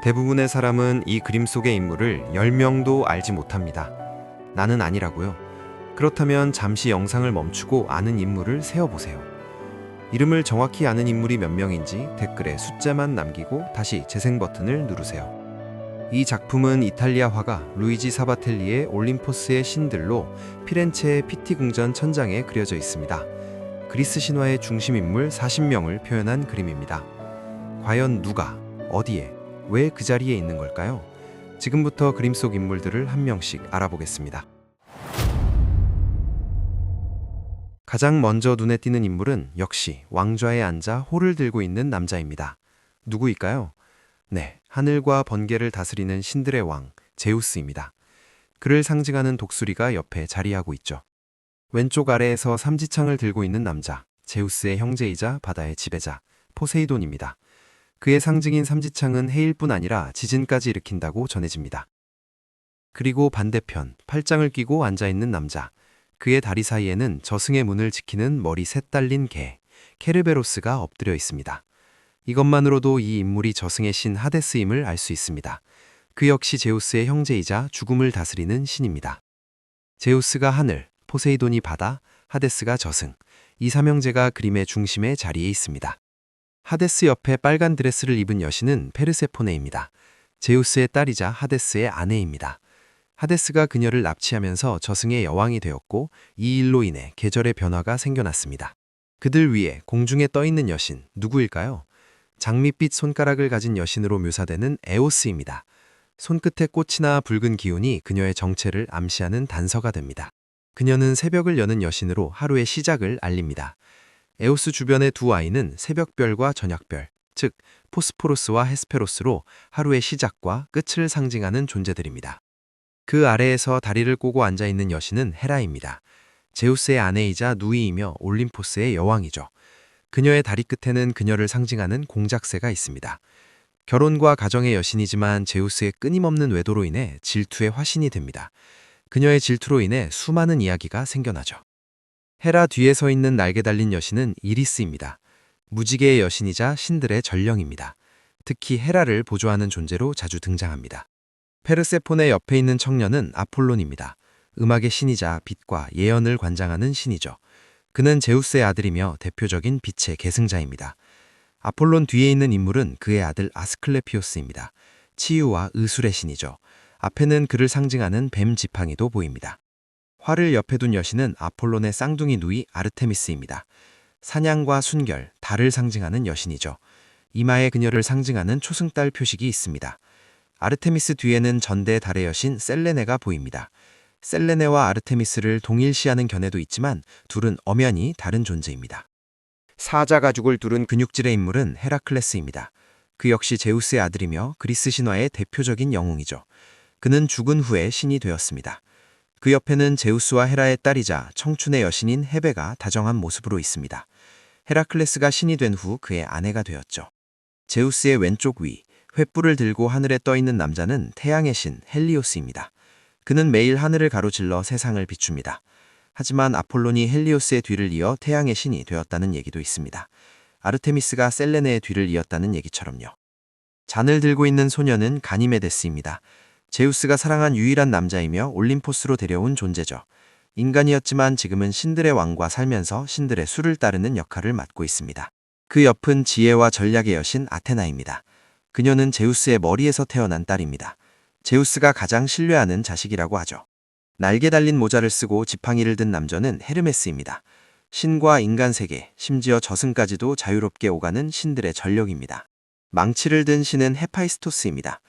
대부분의 사람은 이 그림 속의 인물을 10명도 알지 못합니다. 나는 아니라고요. 그렇다면 잠시 영상을 멈추고 아는 인물을 세어보세요. 이름을 정확히 아는 인물이 몇 명인지 댓글에 숫자만 남기고 다시 재생 버튼을 누르세요. 이 작품은 이탈리아 화가 루이지 사바텔리의 올림포스의 신들로 피렌체의 피티 궁전 천장에 그려져 있습니다. 그리스 신화의 중심 인물 40명을 표현한 그림입니다. 과연 누가, 어디에, 왜 그 자리에 있는 걸까요? 지금부터 그림 속 인물들을 한 명씩 알아보겠습니다. 가장 먼저 눈에 띄는 인물은 역시 왕좌에 앉아 호를 들고 있는 남자입니다. 누구일까요? 네, 하늘과 번개를 다스리는 신들의 왕, 제우스입니다. 그를 상징하는 독수리가 옆에 자리하고 있죠. 왼쪽 아래에서 삼지창을 들고 있는 남자, 제우스의 형제이자 바다의 지배자, 포세이돈입니다. 그의 상징인 삼지창은 해일뿐 아니라 지진까지 일으킨다고 전해집니다. 그리고 반대편, 팔짱을 끼고 앉아있는 남자, 그의 다리 사이에는 저승의 문을 지키는 머리 셋 달린 개, 케르베로스가 엎드려 있습니다. 이것만으로도 이 인물이 저승의 신 하데스임을 알 수 있습니다. 그 역시 제우스의 형제이자 죽음을 다스리는 신입니다. 제우스가 하늘, 포세이돈이 바다, 하데스가 저승, 이 삼형제가 그림의 중심에 자리해 있습니다. 하데스 옆에 빨간 드레스를 입은 여신은 페르세포네입니다. 제우스의 딸이자 하데스의 아내입니다. 하데스가 그녀를 납치하면서 저승의 여왕이 되었고 이 일로 인해 계절의 변화가 생겨났습니다. 그들 위에 공중에 떠있는 여신, 누구일까요? 장밋빛 손가락을 가진 여신으로 묘사되는 에오스입니다. 손끝에 꽃이나 붉은 기운이 그녀의 정체를 암시하는 단서가 됩니다. 그녀는 새벽을 여는 여신으로 하루의 시작을 알립니다. 에오스 주변의 두 아이는 새벽별과 저녁별, 즉 포스포로스와 헤스페로스로 하루의 시작과 끝을 상징하는 존재들입니다. 그 아래에서 다리를 꼬고 앉아있는 여신은 헤라입니다. 제우스의 아내이자 누이이며 올림포스의 여왕이죠. 그녀의 다리 끝에는 그녀를 상징하는 공작새가 있습니다. 결혼과 가정의 여신이지만 제우스의 끊임없는 외도로 인해 질투의 화신이 됩니다. 그녀의 질투로 인해 수많은 이야기가 생겨나죠. 헤라 뒤에 서 있는 날개 달린 여신은 이리스입니다. 무지개의 여신이자 신들의 전령입니다. 특히 헤라를 보조하는 존재로 자주 등장합니다. 페르세폰의 옆에 있는 청년은 아폴론입니다. 음악의 신이자 빛과 예언을 관장하는 신이죠. 그는 제우스의 아들이며 대표적인 빛의 계승자입니다. 아폴론 뒤에 있는 인물은 그의 아들 아스클레피오스입니다. 치유와 의술의 신이죠. 앞에는 그를 상징하는 뱀 지팡이도 보입니다. 활을 옆에 둔 여신은 아폴론의 쌍둥이 누이 아르테미스입니다. 사냥과 순결, 달을 상징하는 여신이죠. 이마에 그녀를 상징하는 초승달 표식이 있습니다. 아르테미스 뒤에는 전대 달의 여신 셀레네가 보입니다. 셀레네와 아르테미스를 동일시하는 견해도 있지만 둘은 엄연히 다른 존재입니다. 사자 가죽을 두른 근육질의 인물은 헤라클레스입니다. 그 역시 제우스의 아들이며 그리스 신화의 대표적인 영웅이죠. 그는 죽은 후에 신이 되었습니다. 그 옆에는 제우스와 헤라의 딸이자 청춘의 여신인 헤베가 다정한 모습으로 있습니다. 헤라클레스가 신이 된 후 그의 아내가 되었죠. 제우스의 왼쪽 위, 횃불을 들고 하늘에 떠있는 남자는 태양의 신 헬리오스입니다. 그는 매일 하늘을 가로질러 세상을 비춥니다. 하지만 아폴론이 헬리오스의 뒤를 이어 태양의 신이 되었다는 얘기도 있습니다. 아르테미스가 셀레네의 뒤를 이었다는 얘기처럼요. 잔을 들고 있는 소녀는 가니메데스입니다. 제우스가 사랑한 유일한 남자이며 올림포스로 데려온 존재죠. 인간이었지만 지금은 신들의 왕과 살면서 신들의 수를 따르는 역할을 맡고 있습니다. 그 옆은 지혜와 전략의 여신 아테나입니다. 그녀는 제우스의 머리에서 태어난 딸입니다. 제우스가 가장 신뢰하는 자식이라고 하죠. 날개 달린 모자를 쓰고 지팡이를 든 남자는 헤르메스입니다. 신과 인간 세계, 심지어 저승까지도 자유롭게 오가는 신들의 전력입니다. 망치를 든 신은 헤파이스토스입니다.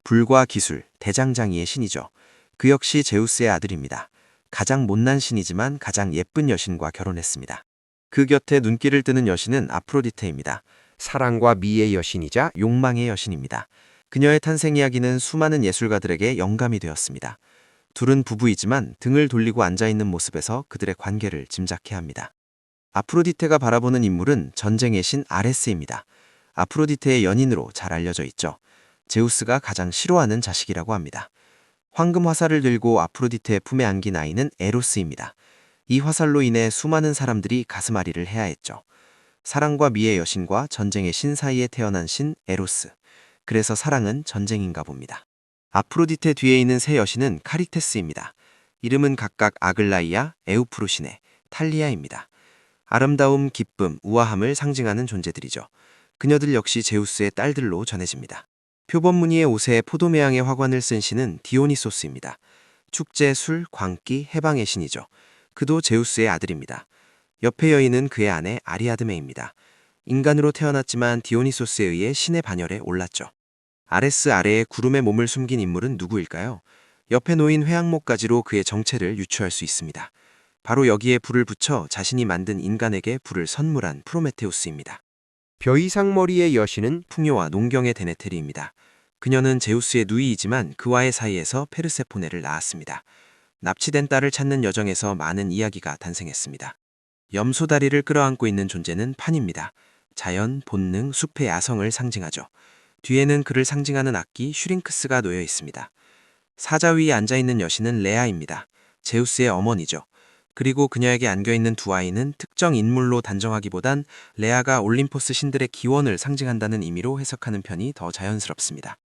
불과 기술, 대장장이의 신이죠. 그 역시 제우스의 아들입니다. 가장 못난 신이지만 가장 예쁜 여신과 결혼했습니다. 그 곁에 눈길을 뜨는 여신은 아프로디테입니다. 사랑과 미의 여신이자 욕망의 여신입니다. 그녀의 탄생 이야기는 수많은 예술가들에게 영감이 되었습니다. 둘은 부부이지만 등을 돌리고 앉아있는 모습에서 그들의 관계를 짐작해야 합니다. 아프로디테가 바라보는 인물은 전쟁의 신 아레스입니다. 아프로디테의 연인으로 잘 알려져 있죠. 제우스가 가장 싫어하는 자식이라고 합니다. 황금 화살을 들고 아프로디테의 품에 안긴 아이는 에로스입니다. 이 화살로 인해 수많은 사람들이 가슴앓이를 해야 했죠. 사랑과 미의 여신과 전쟁의 신 사이에 태어난 신 에로스. 그래서 사랑은 전쟁인가 봅니다. 아프로디테 뒤에 있는 세 여신은 카리테스입니다. 이름은 각각 아글라이아, 에우프로시네, 탈리아입니다. 아름다움, 기쁨, 우아함을 상징하는 존재들이죠. 그녀들 역시 제우스의 딸들로 전해집니다. 표범무늬의 옷에 포도매향의 화관을 쓴 신은 디오니소스입니다. 축제, 술, 광기, 해방의 신이죠. 그도 제우스의 아들입니다. 옆의 여인은 그의 아내 아리아드메입니다. 인간으로 태어났지만 디오니소스에 의해 신의 반열에 올랐죠. 아레스 아래에 구름에 몸을 숨긴 인물은 누구일까요? 옆에 놓인 회항목가지로 그의 정체를 유추할 수 있습니다. 바로 여기에 불을 붙여 자신이 만든 인간에게 불을 선물한 프로메테우스입니다. 벼이상머리의 여신은 풍요와 농경의 데네테리입니다. 그녀는 제우스의 누이이지만 그와의 사이에서 페르세포네를 낳았습니다. 납치된 딸을 찾는 여정에서 많은 이야기가 탄생했습니다. 염소다리를 끌어안고 있는 존재는 판입니다. 자연, 본능, 숲의 야성을 상징하죠. 뒤에는 그를 상징하는 악기 슈링크스가 놓여 있습니다. 사자 위에 앉아있는 여신은 레아입니다. 제우스의 어머니죠. 그리고 그녀에게 안겨있는 두 아이는 특정 인물로 단정하기보단 레아가 올림포스 신들의 기원을 상징한다는 의미로 해석하는 편이 더 자연스럽습니다.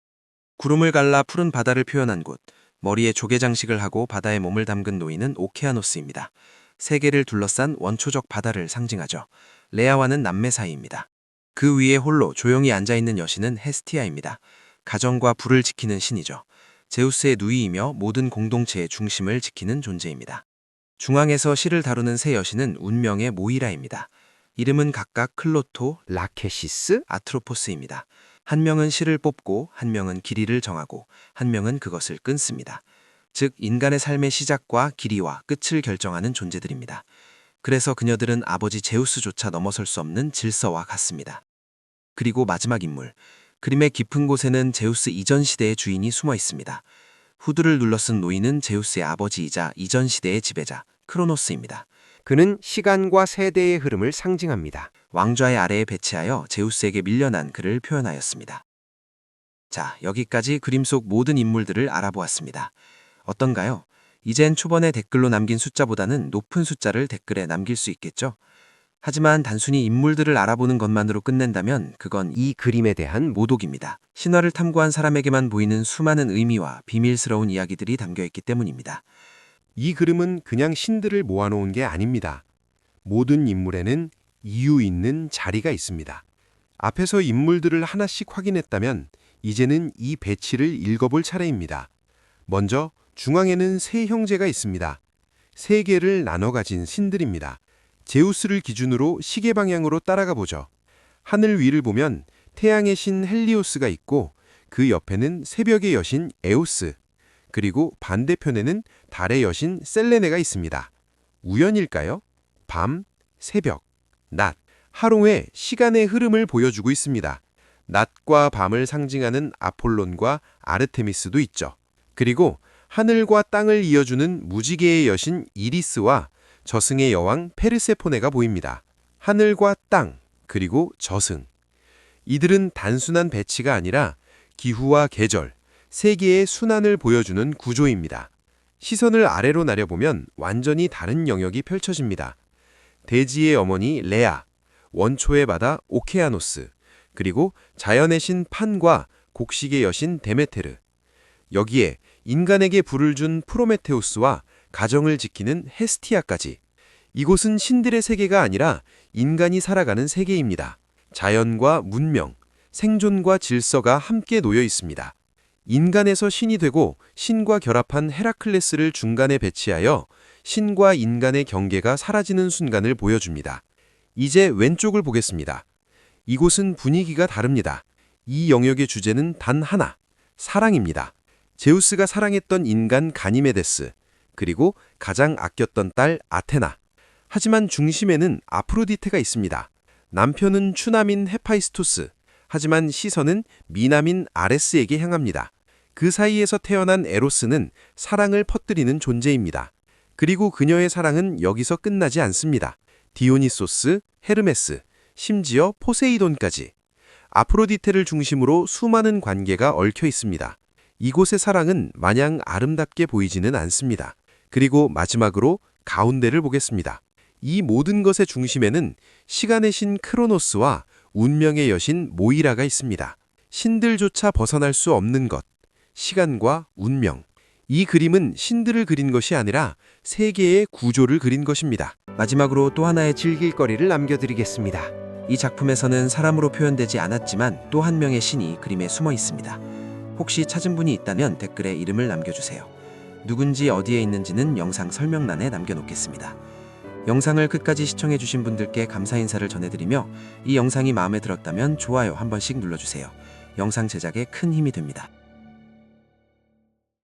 구름을 갈라 푸른 바다를 표현한 곳, 머리에 조개 장식을 하고 바다에 몸을 담근 노인은 오케아노스입니다. 세계를 둘러싼 원초적 바다를 상징하죠. 레아와는 남매 사이입니다. 그 위에 홀로 조용히 앉아있는 여신은 헤스티아입니다. 가정과 불을 지키는 신이죠. 제우스의 누이이며 모든 공동체의 중심을 지키는 존재입니다. 중앙에서 실을 다루는 세 여신은 운명의 모이라입니다. 이름은 각각 클로토, 라케시스, 아트로포스입니다. 한 명은 실을 뽑고, 한 명은 길이를 정하고, 한 명은 그것을 끊습니다. 즉 인간의 삶의 시작과 길이와 끝을 결정하는 존재들입니다. 그래서 그녀들은 아버지 제우스조차 넘어설 수 없는 질서와 같습니다. 그리고 마지막 인물, 그림의 깊은 곳에는 제우스 이전 시대의 주인이 숨어 있습니다. 후드를 눌러쓴 노인은 제우스의 아버지이자 이전 시대의 지배자, 크로노스입니다. 그는 시간과 세대의 흐름을 상징합니다. 왕좌의 아래에 배치하여 제우스에게 밀려난 그를 표현하였습니다. 자, 여기까지 그림 속 모든 인물들을 알아보았습니다. 어떤가요? 이젠 초반에 댓글로 남긴 숫자보다는 높은 숫자를 댓글에 남길 수 있겠죠? 하지만 단순히 인물들을 알아보는 것만으로 끝낸다면 그건 이 그림에 대한 모독입니다. 신화를 탐구한 사람에게만 보이는 수많은 의미와 비밀스러운 이야기들이 담겨있기 때문입니다. 이 그림은 그냥 신들을 모아놓은 게 아닙니다. 모든 인물에는 이유 있는 자리가 있습니다. 앞에서 인물들을 하나씩 확인했다면 이제는 이 배치를 읽어볼 차례입니다. 먼저 중앙에는 세 형제가 있습니다. 세 개를 나눠 가진 신들입니다. 제우스를 기준으로 시계 방향으로 따라가 보죠. 하늘 위를 보면 태양의 신 헬리오스가 있고 그 옆에는 새벽의 여신 에오스, 그리고 반대편에는 달의 여신 셀레네가 있습니다. 우연일까요? 밤, 새벽, 낮, 하루의 시간의 흐름을 보여주고 있습니다. 낮과 밤을 상징하는 아폴론과 아르테미스도 있죠. 그리고 하늘과 땅을 이어주는 무지개의 여신 이리스와 저승의 여왕 페르세포네가 보입니다. 하늘과 땅, 그리고 저승. 이들은 단순한 배치가 아니라 기후와 계절, 세계의 순환을 보여주는 구조입니다. 시선을 아래로 나려보면 완전히 다른 영역이 펼쳐집니다. 대지의 어머니 레아, 원초의 바다 오케아노스, 그리고 자연의 신 판과 곡식의 여신 데메테르. 여기에 인간에게 불을 준 프로메테우스와 가정을 지키는 헤스티아까지. 이곳은 신들의 세계가 아니라 인간이 살아가는 세계입니다. 자연과 문명, 생존과 질서가 함께 놓여 있습니다. 인간에서 신이 되고 신과 결합한 헤라클레스를 중간에 배치하여 신과 인간의 경계가 사라지는 순간을 보여줍니다. 이제 왼쪽을 보겠습니다. 이곳은 분위기가 다릅니다. 이 영역의 주제는 단 하나, 사랑입니다. 제우스가 사랑했던 인간 가니메데스, 그리고 가장 아꼈던 딸 아테나. 하지만 중심에는 아프로디테가 있습니다. 남편은 추남인 헤파이스토스, 하지만 시선은 미남인 아레스에게 향합니다. 그 사이에서 태어난 에로스는 사랑을 퍼뜨리는 존재입니다. 그리고 그녀의 사랑은 여기서 끝나지 않습니다. 디오니소스, 헤르메스, 심지어 포세이돈까지. 아프로디테를 중심으로 수많은 관계가 얽혀 있습니다. 이곳의 사랑은 마냥 아름답게 보이지는 않습니다. 그리고 마지막으로 가운데를 보겠습니다. 이 모든 것의 중심에는 시간의 신 크로노스와 운명의 여신 모이라가 있습니다. 신들조차 벗어날 수 없는 것, 시간과 운명. 이 그림은 신들을 그린 것이 아니라 세계의 구조를 그린 것입니다. 마지막으로 또 하나의 즐길거리를 남겨드리겠습니다. 이 작품에서는 사람으로 표현되지 않았지만 또 한 명의 신이 그림에 숨어 있습니다. 혹시 찾은 분이 있다면 댓글에 이름을 남겨주세요. 누군지 어디에 있는지는 영상 설명란에 남겨놓겠습니다. 영상을 끝까지 시청해주신 분들께 감사 인사를 전해드리며 이 영상이 마음에 들었다면 좋아요 한 번씩 눌러주세요. 영상 제작에 큰 힘이 됩니다.